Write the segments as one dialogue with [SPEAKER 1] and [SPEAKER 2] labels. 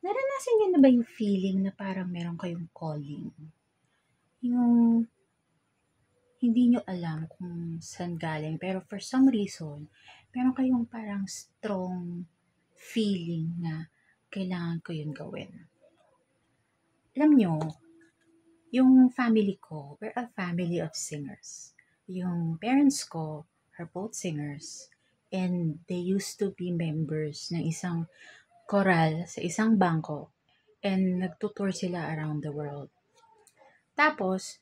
[SPEAKER 1] Naranasan niyo na ba yung feeling na parang meron kayong calling? Yung hindi niyo alam kung saan galing pero for some reason, meron kayong parang strong feeling na kailangan ko yun gawin. Alam niyo, yung family ko, we're a family of singers. Yung parents ko are both singers and they used to be members ng isang choral sa isang bangko and nagtutour sila around the world. Tapos,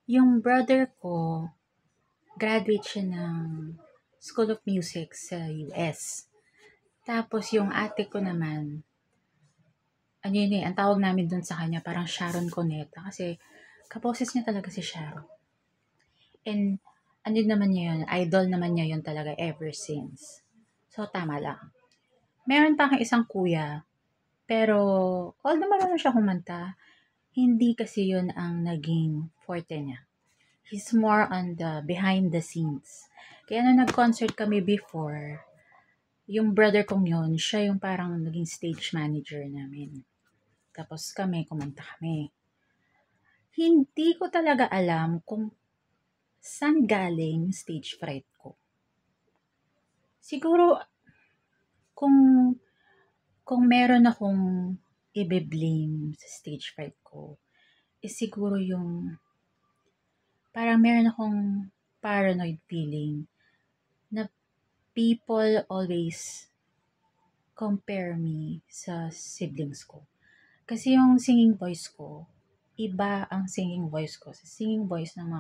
[SPEAKER 1] yung brother ko, graduate siya ng School of Music sa US. Tapos, yung ate ko naman, ano yun eh, ang tawag namin dun sa kanya, parang Sharon Cuneta. Kasi, kaposes niya talaga si Sharon. And, ano naman niya yun, idol naman niya yun talaga ever since. So, tama lang. Meron pa akong isang kuya, pero, although marunong siya kumanta, hindi kasi yun ang naging forte niya. He's more on the behind the scenes. Kaya nung nag-concert kami before, yung brother kong yun, siya yung parang naging stage manager namin. Tapos kami, kumanta kami. Hindi ko talaga alam kung saan galing stage fright ko. Siguro, kung, kung meron akong i-blame sa stage fright ko, is siguro yung parang meron akong paranoid feeling na people always compare me sa siblings ko. Kasi yung singing voice ko, iba ang singing voice ko sa singing voice ng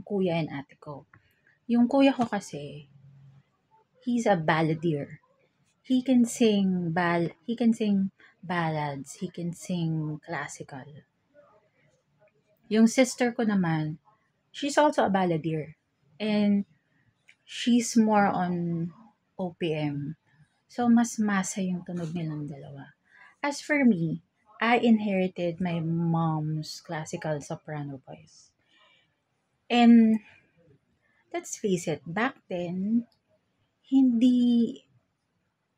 [SPEAKER 1] kuya and ate ko. Yung kuya ko kasi, he's a balladeer. He can sing ballads, he can sing classical. Yung sister ko naman, she's also a balladeer. And she's more on OPM. So, mas masa yung tunog nilang dalawa. As for me, I inherited my mom's classical soprano voice. And let's face it, back then, hindi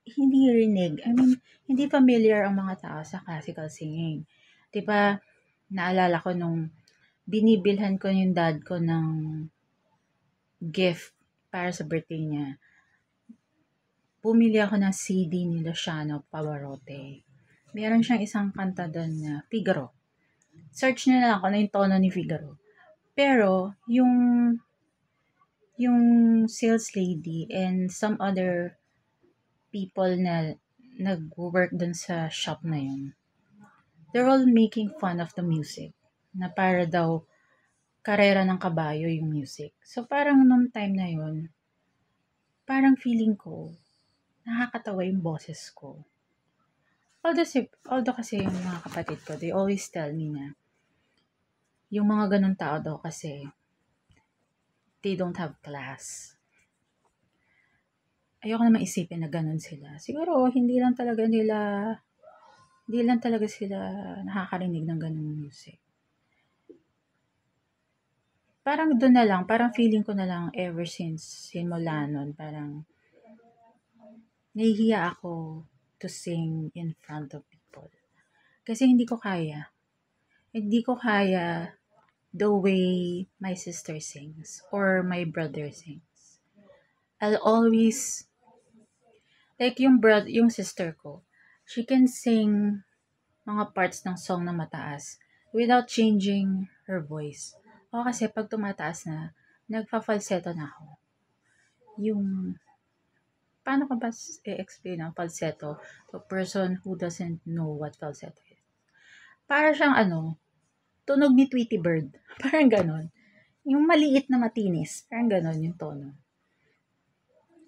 [SPEAKER 1] hindi rinig. I mean, hindi familiar ang mga tao sa classical singing. 'Di ba? Naalala ko nung binibilhan ko yung dad ko ng gift para sa birthday niya. Bumili ako ng CD ni Luciano Pavarotti. Meron siyang isang kanta doon na Figaro. Search niyo na lang kung ano yung tono ni Figaro. Pero, yung sales lady and some other people na nag-work dun sa shop na yun, they're all making fun of the music. Na para daw karera ng kabayo yung music. So, parang nung time na yun, parang feeling ko, nakakatawa yung boses ko. Although kasi yung mga kapatid ko, they always tell me na yung mga ganun tao daw kasi they don't have class. Ayoko na maisipin na ganun sila. Siguro, hindi lang talaga sila nakakarinig ng ganung music. Parang doon na lang, parang feeling ko na lang ever since simula nun, parang nahihiya ako to sing in front of people. Kasi hindi ko kaya. Hindi ko kaya the way my sister sings or my brother sings. I'll always, like yung sister ko, she can sing mga parts ng song na mataas without changing her voice. O kasi pag tumataas na, nagfa-falsetto na ako. Yung, paano ko ba i-explain ang falsetto to a person who doesn't know what falsetto is? Para siyang tunog ni Tweety Bird. Parang ganon. Yung maliit na matinis. Parang ganon yung tono.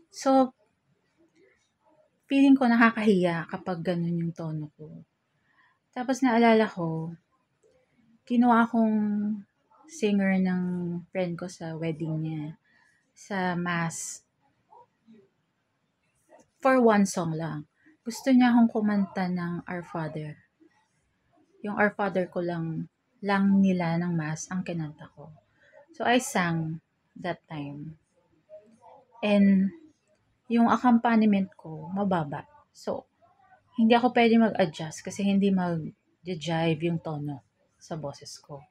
[SPEAKER 1] So, feeling ko nakakahiya kapag ganon yung tono ko. Tapos naalala ko, kinuha akong singer ng friend ko sa wedding niya, sa mass. For one song lang. Gusto niya akong kumanta ng Our Father. Yung Our Father ko lang nila ng mass ang kinanta ko. So I sang that time. And yung accompaniment ko, mababa. So, hindi ako pwede mag-adjust kasi hindi mag-jive yung tono sa boses ko.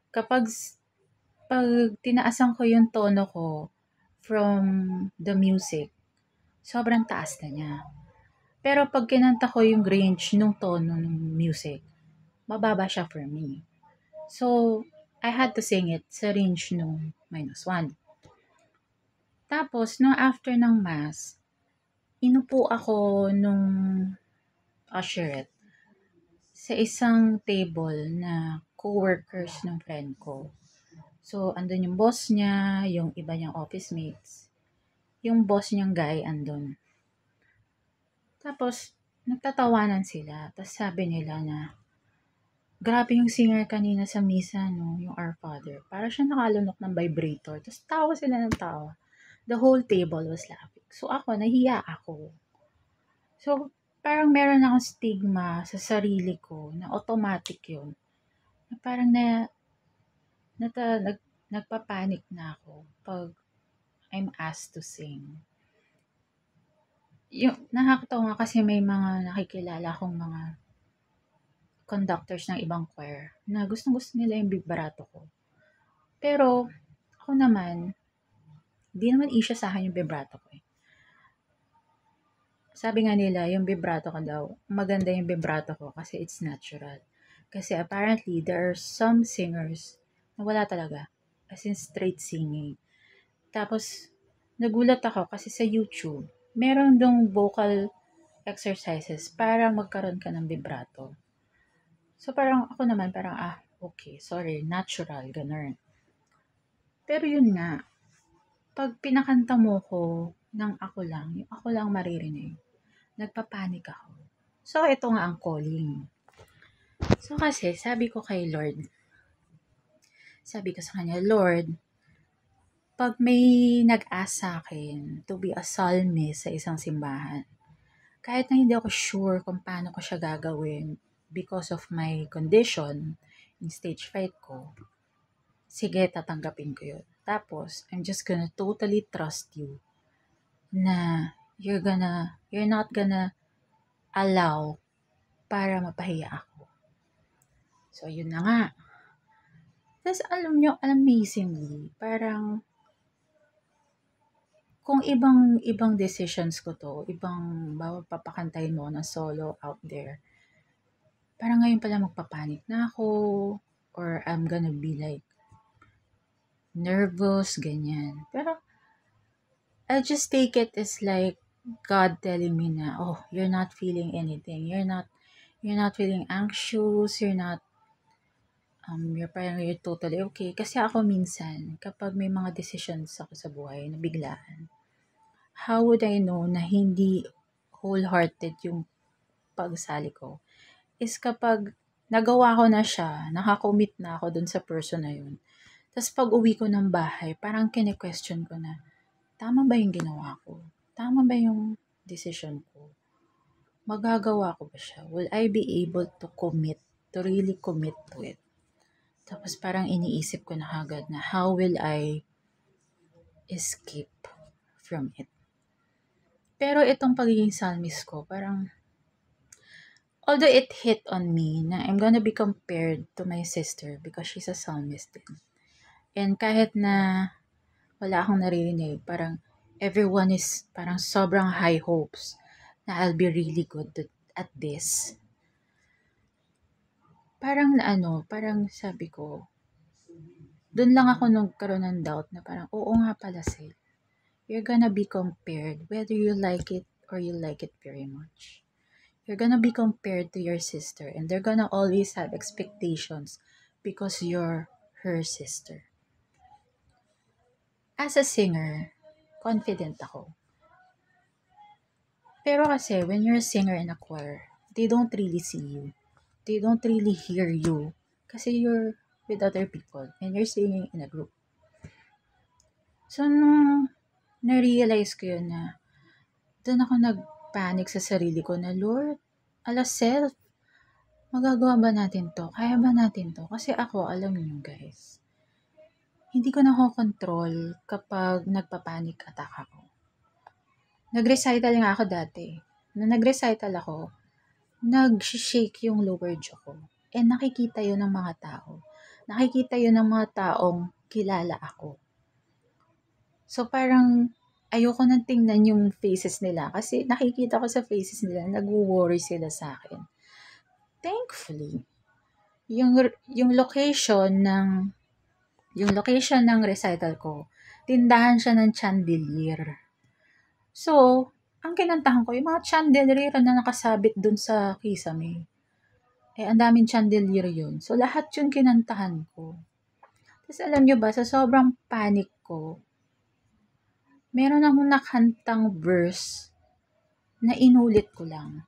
[SPEAKER 1] Kapag pag tinaasan ko yung tono ko from the music, sobrang taas na niya. Pero pag kinanta ko yung range nung tono ng music, mababa siya for me. So, I had to sing it sa range nung -1. Tapos, no after ng mass, inupo ako nung usherette sa isang table na co-workers ng friend ko. So, andun yung boss niya, yung iba niyang office mates, yung boss niyang guy andun. Tapos, nagtatawanan sila. Tapos sabi nila na, grabe yung singer kanina sa misa, no? Yung Our Father. Para siya nakalunok ng vibrator. Tapos tawa sila ng tawa. The whole table was laughing. So ako, nahiya ako. So, parang meron akong stigma sa sarili ko na automatic yun. Na parang nagpapanik na ako pag I'm asked to sing. Yung, nakakatawa kasi may mga nakikilala akong mga conductors ng ibang choir na gustong-gusto nila yung vibrato ko. Pero, ako naman, di naman issue sa akin yung vibrato ko eh. Sabi nga nila, yung vibrato ko daw, maganda yung vibrato ko kasi it's natural. Kasi apparently, there are some singers na wala talaga. As in straight singing. Tapos, nagulat ako kasi sa YouTube, meron dong vocal exercises para magkaroon ka ng vibrato. So, parang ako naman, parang, okay, sorry, natural, ganun. Pero yun nga, pag pinakanta mo ko ng ako lang, yung ako lang maririnig, nagpapanik ako. So, ito nga ang calling. So, kasi, sabi ko sa kanya, Lord, pag may nag-ask sa akin to be a psalmist sa isang simbahan, kahit na hindi ako sure kung paano ko siya gagawin because of my condition, in stage 5 ko, sige, tatanggapin ko yun. Tapos, I'm just gonna totally trust you na you're not gonna allow para mapahiya ako. So, yun na nga. Tapos, alam nyo, amazingly, parang kung ibang decisions ko to, bawa papakantayin mo na solo out there, parang ngayon pala magpapanik na ako, or I'm gonna be like, nervous, ganyan. Pero, I just take it as like, God telling me na, oh, you're not feeling anything. You're not feeling anxious, you're totally okay. Kasi ako minsan, kapag may mga decisions ako sa buhay na biglaan, how would I know na hindi wholehearted yung pagsali ko? Is kapag nagawa ko na siya, nakakommit na ako dun sa person na yun. Tapos pag uwi ko ng bahay, parang kine-question ko na, tama ba yung ginawa ko? Tama ba yung decision ko? Magagawa ko ba siya? Will I be able to really commit to it? Tapos parang iniisip ko na agad na how will I escape from it? Pero itong pagiging psalmist ko, parang although it hit on me na I'm gonna be compared to my sister because she's a psalmist din. And kahit na wala akong naririnig, parang everyone is parang sobrang high hopes na I'll be really good at this. Parang sabi ko, dun lang ako nagkaroon ng doubt na parang, oo nga pala Sil. You're gonna be compared whether you like it or you like it very much. You're gonna be compared to your sister and they're gonna always have expectations because you're her sister. As a singer, confident ako. Pero kasi, when you're a singer in a choir, they don't really see you. They don't really hear you. Kasi you're with other people and you're singing in a group. So, nung na-realize ko yun na doon ako nagpanic sa sarili ko na, Lord, self, magagawa ba natin to? Kaya ba natin to? Kasi ako, alam niyo guys, hindi ko nakokontrol kapag nagpapanik attack ako. Nag-recital nga ako dati. Nung nag-recital ako, nagshi-shake yung lower jaw ko. And nakikita yun ng mga tao. Nakikita yun ng mga taong kilala ako. So parang ayoko nang tingnan yung faces nila kasi nakikita ko sa faces nila nagwo-worry sila sa akin. Thankfully, yung location ng recital ko, tindahan siya ng chandelier. So, ang kinantahan ko, yung mga chandelier na nakasabit dun sa kisame. Ang daming chandelier yun. So, lahat yun kinantahan ko. Tapos alam nyo ba, sa sobrang panic ko, meron akong nakantang verse na inulit ko lang.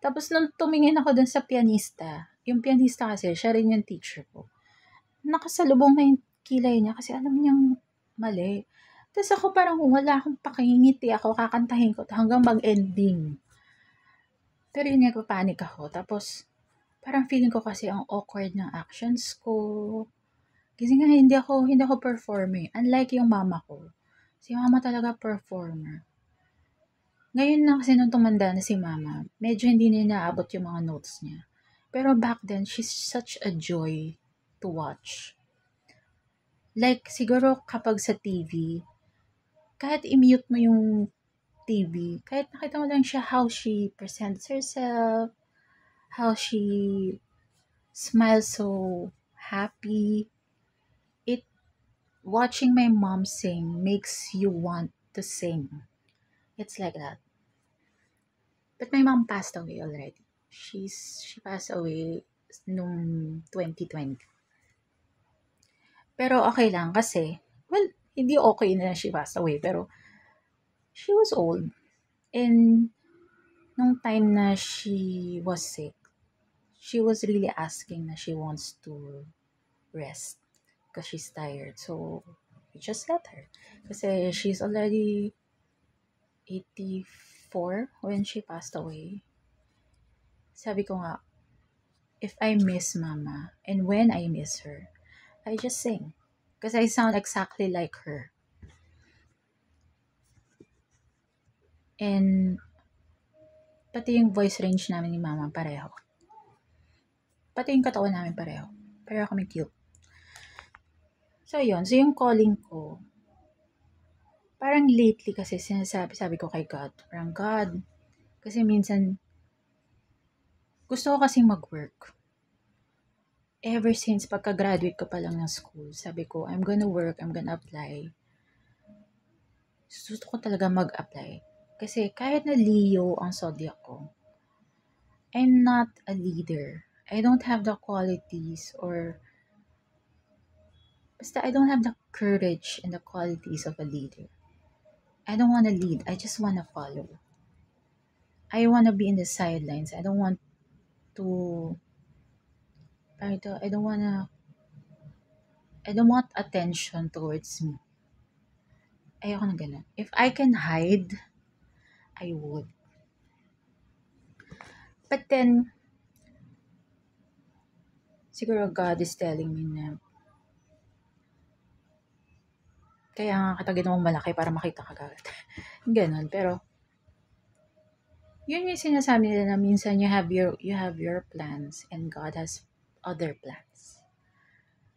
[SPEAKER 1] Tapos nung tumingin ako dun sa pianista, yung pianista kasi, siya rin yung teacher ko. Nakasalubong na yung kilay niya kasi alam niyang mali. Tapos ako parang wala akong pakingiti ako, kakantahin ko hanggang mag-ending. Pero yun nga, panik ako. Tapos, parang feeling ko kasi ang awkward ng actions ko. Kasi nga, hindi ako performer. Unlike yung mama ko. Si mama talaga performer. Ngayon na kasi nung tumanda na si mama, medyo hindi niya naabot yung mga notes niya. Pero back then, she's such a joy to watch. Like, siguro kapag sa TV, kahit i-mute mo yung TV, kahit nakita mo lang siya how she presents herself, how she smiles so happy. Watching my mom sing makes you want to sing. It's like that. But my mom passed away already. She passed away nung 2020. Pero okay lang kasi, well, hindi okay na she passed away, pero she was old. And nung time na she was sick, she was really asking na she wants to rest because she's tired. So, we just let her. Kasi she's already 84 when she passed away. Sabi ko nga, if I miss Mama and when I miss her, I just sing. Because I sound exactly like her. And pati yung voice range namin ni Mama pareho. Pati yung katawan namin pareho. Pareho kami cute. So yun, so yung calling ko, parang lately kasi sabi ko kay God, parang God, kasi minsan, gusto ko kasing mag-work. Ever since pagka-graduate ko pa lang ng school, sabi ko, I'm gonna work, I'm gonna apply. Gusto ko talaga mag-apply. Kasi kahit na Leo ang zodiac ko, I'm not a leader. I don't have the qualities or basta I don't have the courage and the qualities of a leader. I don't want to lead. I just want to follow. I want to be in the sidelines. I don't want to I don't want attention towards me. Ayoko na ganun. If I can hide, I would. But then, siguro God is telling me na kaya nga kita ginawang malaki para makita ka agad. Ganon. Pero, yun yung sinasabi nila na minsan you have your plans and God has other plans.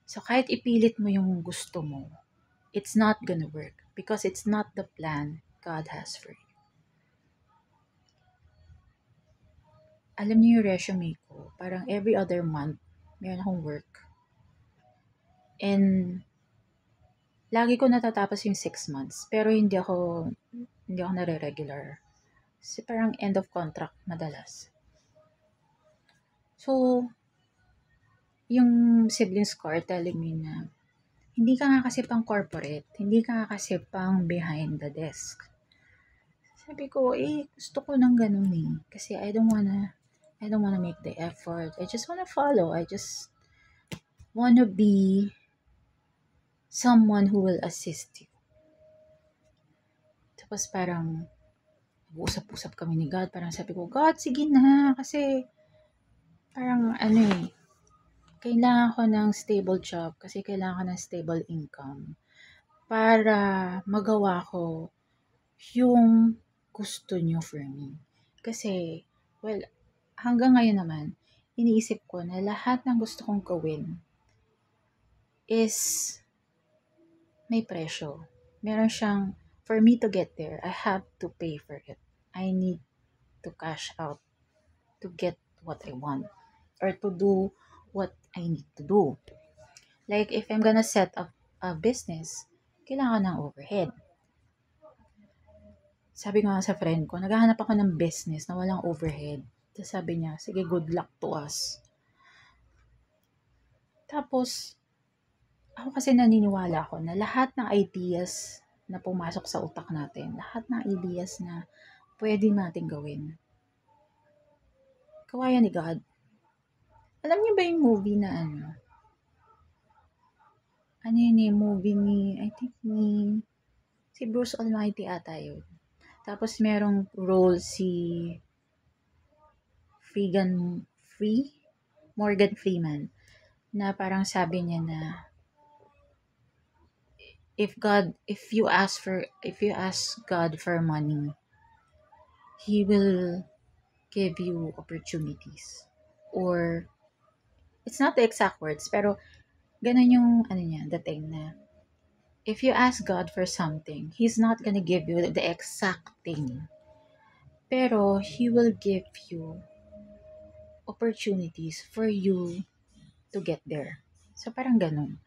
[SPEAKER 1] So, kahit ipilit mo yung gusto mo, it's not gonna work because it's not the plan God has for you. Alam niyo yung resume ko, parang every other month, meron akong work. And, lagi ko natatapos yung 6 months, pero hindi ako nare-regular. Kasi parang end of contract madalas. So, yung siblings ko are telling me na, hindi ka nga kasi pang corporate, hindi ka nga kasi pang behind the desk. Sabi ko, gusto ko ng ganun eh. Kasi I don't wanna make the effort. I just wanna follow. I just wanna be someone who will assist you. Tapos parang, usap-usap kami ni God. Parang sabi ko, God, sige na. Kasi, parang kailangan ko ng stable job. Kasi kailangan ko ng stable income. Para magawa ko yung gusto nyo for me. Kasi, well, hanggang ngayon naman, iniisip ko na lahat ng gusto kong gawin is may presyo. Meron siyang, for me to get there, I have to pay for it. I need to cash out to get what I want or to do what I need to do. Like, if I'm gonna set up a business, kailangan ng overhead. Sabi ko nga sa friend ko, naghahanap ako ng business na walang overhead. Tapos sabi niya, sige, good luck to us. Tapos, ako kasi naniniwala ako na lahat ng ideas na pumasok sa utak natin, lahat ng ideas na pwede natin gawin, kawaya ni God. Alam niyo ba yung movie na ano yun yung movie ni, I think si Bruce Almighty ata yun. Tapos merong role si Morgan Freeman, na parang sabi niya na, if you ask God for money, He will give you opportunities. Or, it's not the exact words, pero ganun yung, dating na, if you ask God for something, He's not gonna give you the exact thing. Pero, He will give you opportunities for you to get there. So, parang ganun.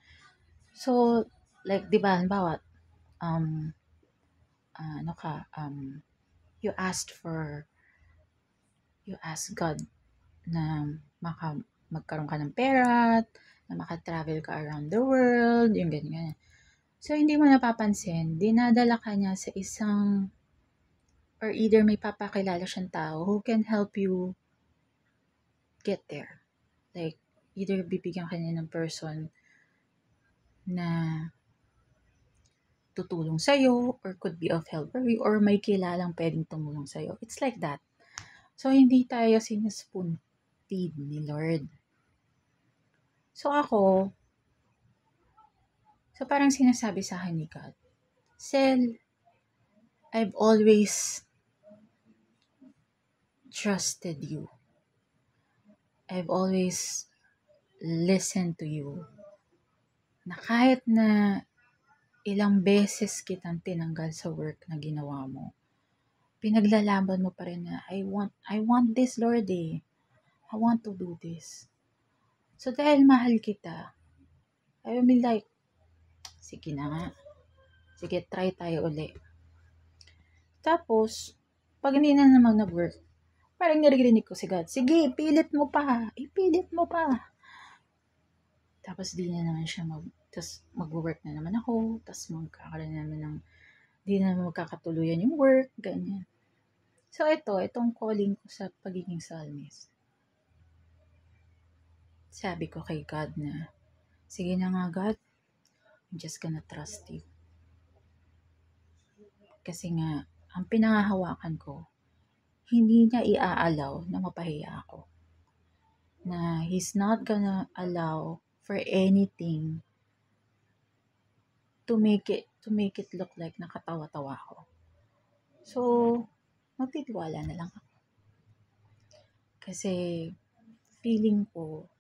[SPEAKER 1] So, like, di ba, halimbawa, you asked God na magkaroon ka ng pera, na makatravel ka around the world, yung ganyan. So, hindi mo napapansin, dinadala ka niya sa isang, or either may papakilala siyang tao who can help you get there. Like, either bibigyan ka niya ng person na tutulong sa'yo, or could be of help for you, or may kilalang pwedeng tumulong sa'yo. It's like that. So, hindi tayo sinaspoon feed ni Lord. So, parang sinasabi sa akin ni God, Sel, I've always trusted you. I've always listened to you. Na kahit na ilang beses kitang tinanggal sa work na ginawa mo, pinaglalaban mo pa rin na, I want this, Lord eh. I want to do this. So, dahil mahal kita, I will be like, sige na nga. Sige, try tayo uli. Tapos, pag hindi na naman nag-work, parang naririnig ko si God, sige, ipilit mo pa. Tapos, di na naman siya mag-work na naman ako. Tapos, magkakaroon na naman ng, di na naman magkakatuluyan yung work, ganyan. So, itong calling ko sa pagiging psalmist. Sabi ko kay God na, sige na nga God, I'm just gonna trust you. Kasi nga, ang pinangahawakan ko, hindi niya iaalaw na mapahiya ako. Na He's not gonna allow for anything to make it look like nakatawa-tawa ako. So, magtitiwala na lang ako. Kasi, feeling ko,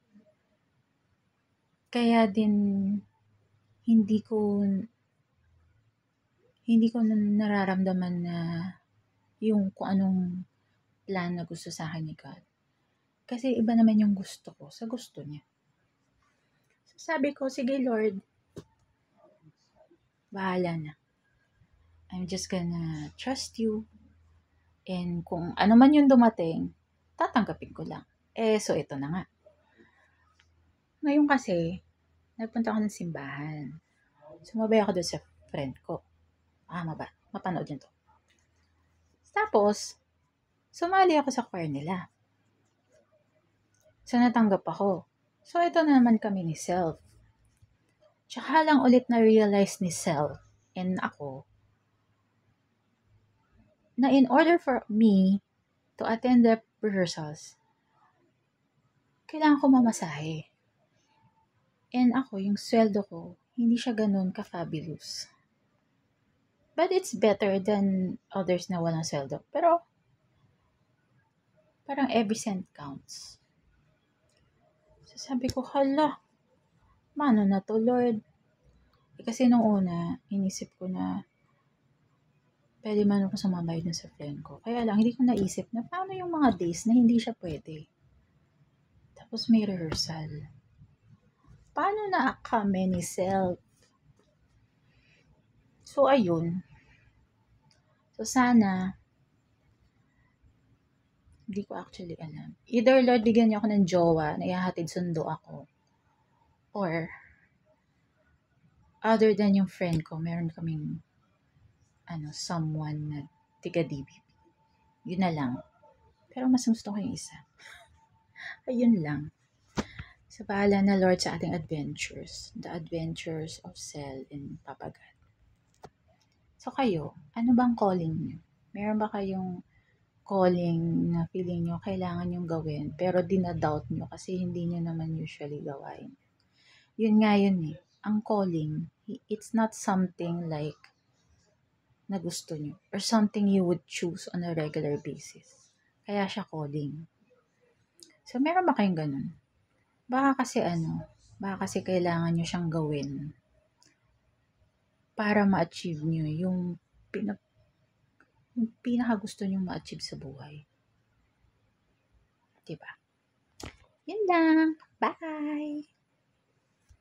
[SPEAKER 1] kaya din hindi ko nararamdaman na yung kung anong plan na gusto sa akin ni God. Kasi iba naman yung gusto ko sa gusto niya. So, sabi ko, sige Lord, bahala na. I'm just gonna trust you. And kung ano man yung dumating, tatanggapin ko lang. So ito na nga. Ngayon kasi, nagpunta ako ng simbahan. Sumabay ako doon sa friend ko. Mapanood yun to. Tapos, sumali ako sa choir nila. So, natanggap ako. So, ito na naman kami ni Self. Tsaka lang ulit na-realize ni Self and ako na in order for me to attend the rehearsals, kailangan ko mamasahe. And ako, yung sweldo ko, hindi siya ganun ka-fabulous. But it's better than others na walang sweldo. Pero, parang every cent counts. So sabi ko, hala, mano na to, Lord? Kasi nung una, inisip ko na pwede man ako sumabay dun sa friend ko. Kaya lang, hindi ko naisip na paano yung mga days na hindi siya pwede. Tapos may rehearsal. Paano na kami ni self? So, ayun. So, sana, hindi ko actually alam. Either Lord, bigyan niyo ako ng jowa na ihahatid sundo ako. Or, other than yung friend ko, meron kaming, someone na tiga-DBP. Yun na lang. Pero mas gusto ko yung isa. Ayun lang. Sa bahala na Lord sa ating adventures. The adventures of Sel and Papa God. So kayo, ano bang calling niyo? Meron ba kayong calling na feeling nyo kailangan nyong gawin pero dinadoubt nyo kasi hindi nyo naman usually gawain? Yun nga yun eh. Ang calling, it's not something like na gusto nyo or something you would choose on a regular basis. Kaya siya calling. So meron ba kayong ganun? Baka kasi kailangan nyo siyang gawin para ma-achieve nyo yung pinaka gusto nyo ma-achieve sa buhay. Diba? Yun lang. Bye!